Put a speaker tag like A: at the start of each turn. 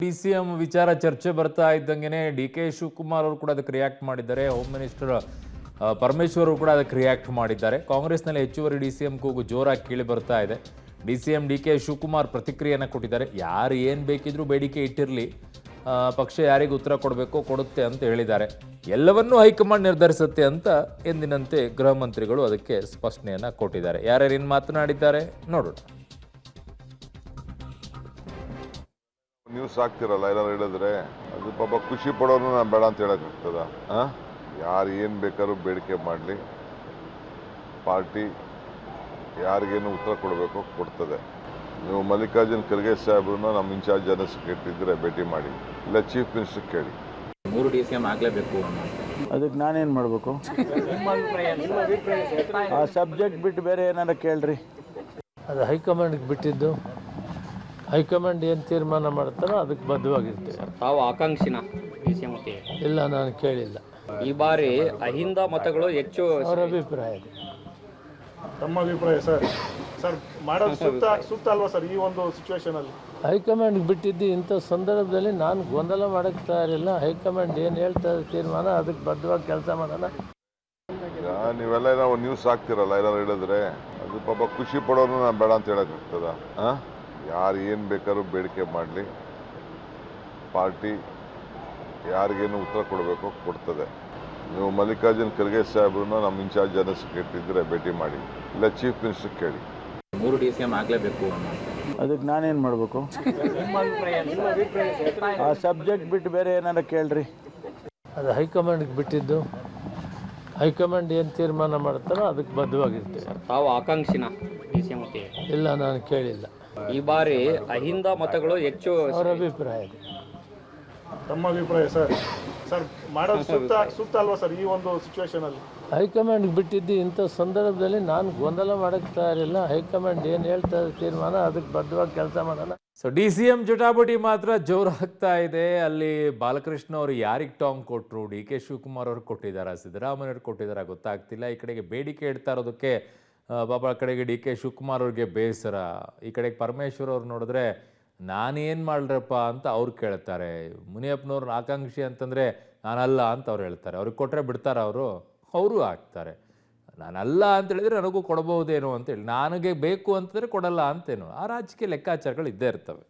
A: DCM ವಿಚಾರ ಚರ್ಚೆ ಬರ್ತಾ ಇದ್ದಂಗೆನೆ ಡಿ ಕೆ ಶಿವಕುಮಾರ್ ಅವರು ಕೂಡ ಅದಕ್ಕೆ ರಿಯಾಕ್ಟ್ ಮಾಡಿದ್ದಾರೆ. ಹೋಮ್ ಮಿನಿಸ್ಟರ್ ಪರಮೇಶ್ವರ್ ಅವರು ಕೂಡ ಅದಕ್ಕೆ ರಿಯಾಕ್ಟ್ ಮಾಡಿದ್ದಾರೆ. ಕಾಂಗ್ರೆಸ್ನಲ್ಲಿ ಹೆಚ್ಚುವರಿ ಡಿಸಿಎಂ ಕೂಗು ಜೋರಾಗಿ ಕೇಳಿ ಬರ್ತಾ ಇದೆ. ಡಿಸಿಎಂ ಡಿ ಕೆ ಶಿವಕುಮಾರ್ ಪ್ರತಿಕ್ರಿಯೆಯನ್ನು ಕೊಟ್ಟಿದ್ದಾರೆ. ಯಾರು ಏನು ಬೇಕಿದ್ರೂ ಬೇಡಿಕೆ ಇಟ್ಟಿರಲಿ, ಪಕ್ಷ ಯಾರಿಗೆ ಉತ್ತರ ಕೊಡಬೇಕೋ ಕೊಡುತ್ತೆ ಅಂತ ಹೇಳಿದ್ದಾರೆ. ಎಲ್ಲವನ್ನೂ ಹೈಕಮಾಂಡ್ ನಿರ್ಧರಿಸುತ್ತೆ ಅಂತ ಎಂದಿನಂತೆ ಗೃಹ ಮಂತ್ರಿಗಳು ಅದಕ್ಕೆ ಸ್ಪಷ್ಟನೆಯನ್ನು ಕೊಟ್ಟಿದ್ದಾರೆ. ಯಾರ್ಯಾರೇನು ಮಾತನಾಡಿದ್ದಾರೆ ನೋಡೋಣ.
B: ನ್ಯೂಸ್ ಆಗ್ತಿರಲ್ಲ, ಏನಾರು ಹೇಳಿದ್ರೆ ಅದು ಪಾಪ ಖುಷಿ ಪಡೋನು ನಾನು ಬೇಡ ಅಂತ ಹೇಳಕ್ಕಾಗ್ತದ? ಯಾರು ಏನು ಬೇಕಾದ್ರೂ ಬೇಡಿಕೆ ಮಾಡಲಿ, ಪಾರ್ಟಿ ಯಾರಿಗೇನು ಉತ್ತರ ಕೊಡಬೇಕೋ ಕೊಡ್ತದೆ. ನೀವು ಮಲ್ಲಿಕಾರ್ಜುನ್ ಖರ್ಗೆ ಸಾಹೇಬ್ರನ್ನ ನಮ್ಮ ಇನ್ಚಾರ್ಜ್ ಜನರಲ್ ಸೆಕ್ರೆಟರಿ ಇದ್ರೆ ಭೇಟಿ ಮಾಡಿ, ಇಲ್ಲ ಚೀಫ್ ಮಿನಿಸ್ಟರ್ ಕೇಳಿ.
C: 3 DCM ಆಗಲೇಬೇಕು.
D: ಅದಕ್ಕೆ ನಾನೇನು ಮಾಡಬೇಕು? ಆ ಸಬ್ಜೆಕ್ಟ್ ಬಿಟ್ಟು ಬೇರೆ ಏನಾರ ಕೇಳ್ರಿ.
E: ಅದು ಹೈಕಮಾಂಡ್ಗೆ ಬಿಟ್ಟಿದ್ದು. ಹೈಕಮಾಂಡ್ ಏನು ತೀರ್ಮಾನ ಮಾಡ್ತಾರೋ ಅದಕ್ಕೆ ಬದ್ಧವಾಗಿರ್ತೇವೆ.
C: ತಾವು ಆಕಾಂಕ್ಷಿನ DCM ಮತ್ತೆ
E: ಇಲ್ಲ, ನಾನು ಕೇಳಿಲ್ಲ.
C: ಈ ಬಾರಿ ಅಹಿಂದ ಮತಗಳು ಹೆಚ್ಚು.
E: ಅವರ ಅಭಿಪ್ರಾಯ ಇದೆ.
F: ತಮ್ಮ ಅಭಿಪ್ರಾಯ ಸರ್ ಮಾಡೋದು ಸೂಕ್ತ ಅಲ್ವಾ ಸರ್ ಈ ಒಂದು ಸಿಚುವೇಶನ್ ಅಲ್ಲಿ?
E: ಹೈಕಮಾಂಡ್ಗೆ ಬಿಟ್ಟಿದ್ದು. ಇಂಥ ಸಂದರ್ಭದಲ್ಲಿ ನಾನು ಗೊಂದಲ ಮಾಡೋಕ್ಕೆ ತಯಾರಿಲ್ಲ. ಹೈಕಮಾಂಡ್ ಏನು ಹೇಳ್ತಾರೆ ತೀರ್ಮಾನ, ಅದಕ್ಕೆ ಬದ್ಧವಾಗಿ ಕೆಲಸ ಮಾಡೋಣ.
B: ಈಗ ನೀವೆಲ್ಲ ನಾವು ನ್ಯೂಸ್ ಆಗ್ತಿರಲ್ಲ, ಏನಾರು ಹೇಳಿದ್ರೆ ಅದು ಪಾಪ ಖುಷಿ ಪಡೋನು ನಾನು ಬೇಡ ಅಂತ ಹೇಳಕ್ಕಾಗ್ತದ? ಯಾರು ಏನು ಬೇಕಾದ್ರೂ ಬೇಡಿಕೆ ಮಾಡಲಿ, ಪಾರ್ಟಿ ಯಾರಿಗೇನು ಉತ್ತರ ಕೊಡಬೇಕೋ ಕೊಡ್ತದೆ. ನೀವು ಮಲ್ಲಿಕಾರ್ಜುನ್ ಖರ್ಗೆ ಸಾಹೇಬ್ರನ್ನ ನಮ್ಮ ಇನ್ಚಾರ್ಜ್ ಜನರಲ್ ಸೆಕ್ರೆಟರಿ ಇದ್ರೆ ಭೇಟಿ ಮಾಡಿ, ಇಲ್ಲ ಚೀಫ್ ಮಿನಿಸ್ಟರ್ ಕೇಳಿ.
C: 3 DCM ಆಗಲೇಬೇಕು.
D: ಅದಕ್ಕೆ ನಾನೇನು ಮಾಡಬೇಕು? ಆ ಸಬ್ಜೆಕ್ಟ್ ಬಿಟ್ಟು ಬೇರೆ ಏನಾರ ಕೇಳ್ರಿ.
E: ಅದು ಹೈಕಮಾಂಡ್ಗೆ ಬಿಟ್ಟಿದ್ದು. ಹೈಕಮಾಂಡ್ ಏನು ತೀರ್ಮಾನ ಮಾಡ್ತಾರೋ ಅದಕ್ಕೆ ಬದ್ಧವಾಗಿರ್ತೇವೆ.
C: ತಾವು ಆಕಾಂಕ್ಷಿನ DCM ಮತ್ತೆ
E: ಇಲ್ಲ, ನಾನು ಕೇಳಿಲ್ಲ.
C: ಈ ಬಾರಿ ಅಹಿಂದ ಮತಗಳು ಹೆಚ್ಚು.
E: ಅವರ ಅಭಿಪ್ರಾಯ ಇದೆ.
F: ತಮ್ಮ ಅಭಿಪ್ರಾಯ ಸರ್ ಮಾಡೋದು ಸೂಕ್ತ ಅಲ್ವಾ ಸರ್ ಈ ಒಂದು ಸಿಚುವೇಶನ್ ಅಲ್ಲಿ?
E: ಹೈಕಮಾಂಡ್ಗೆ ಬಿಟ್ಟಿದ್ದು. ಇಂಥ ಸಂದರ್ಭದಲ್ಲಿ ನಾನು ಗೊಂದಲ ಮಾಡೋಕ್ಕೆ ತಯಾರಿಲ್ಲ. ಹೈಕಮಾಂಡ್ ಏನು ಹೇಳ್ತಾರೆ ತೀರ್ಮಾನ, ಅದಕ್ಕೆ ಬದ್ಧವಾಗಿ ಕೆಲಸ ಮಾಡೋಣ.
A: ಸೊ ಡಿಸಿಎಂ ಜಟಾಪಟಿ ಮಾತ್ರ ಜೋರಾಗ್ತಾ ಇದೆ. ಅಲ್ಲಿ ಬಾಲಕೃಷ್ಣ ಅವರು ಯಾರಿಗೆ ಟಾಂಗ್ ಕೊಟ್ಟರು, ಡಿ ಕೆ ಶಿವಕುಮಾರ್ ಅವ್ರಿಗೆ ಕೊಟ್ಟಿದ್ದಾರೆ, ಸಿದ್ದರಾಮಯ್ಯ ಅವ್ರಿಗೆ ಕೊಟ್ಟಿದ್ದಾರೆ ಗೊತ್ತಾಗ್ತಿಲ್ಲ. ಈ ಕಡೆಗೆ ಬೇಡಿಕೆ ಇಡ್ತಾ ಇರೋದಕ್ಕೆ ಪಾಪ ಆ ಕಡೆಗೆ ಡಿ ಕೆ ಶಿವಕುಮಾರ್ ಅವ್ರಿಗೆ ಬೇಸರ. ಈ ಕಡೆಗೆ ಪರಮೇಶ್ವರ್ ಅವ್ರು ನೋಡಿದ್ರೆ ನಾನೇನು ಮಾಡ್ರಪ್ಪ ಅಂತ ಅವ್ರು ಕೇಳ್ತಾರೆ. ಮುನಿಯಪ್ಪನವ್ರನ್ನ ಆಕಾಂಕ್ಷಿ ಅಂತಂದರೆ ನಾನಲ್ಲ ಅಂತ ಅವ್ರು ಹೇಳ್ತಾರೆ. ಅವ್ರಿಗೆ ಕೊಟ್ಟರೆ ಬಿಡ್ತಾರೆ, ಅವರು ಆಗ್ತಾರೆ. ನಾನಲ್ಲ ಅಂತ ಹೇಳಿದ್ರೆ ನನಗೂ ಕೊಡಬಹುದೇನೋ ಅಂತೇಳಿ, ನನಗೆ ಬೇಕು ಅಂತಂದರೆ ಕೊಡಲ್ಲ ಅಂತೇನೋ. ಆ ರಾಜಕೀಯ ಲೆಕ್ಕಾಚಾರಗಳು ಇದ್ದೇ ಇರ್ತವೆ.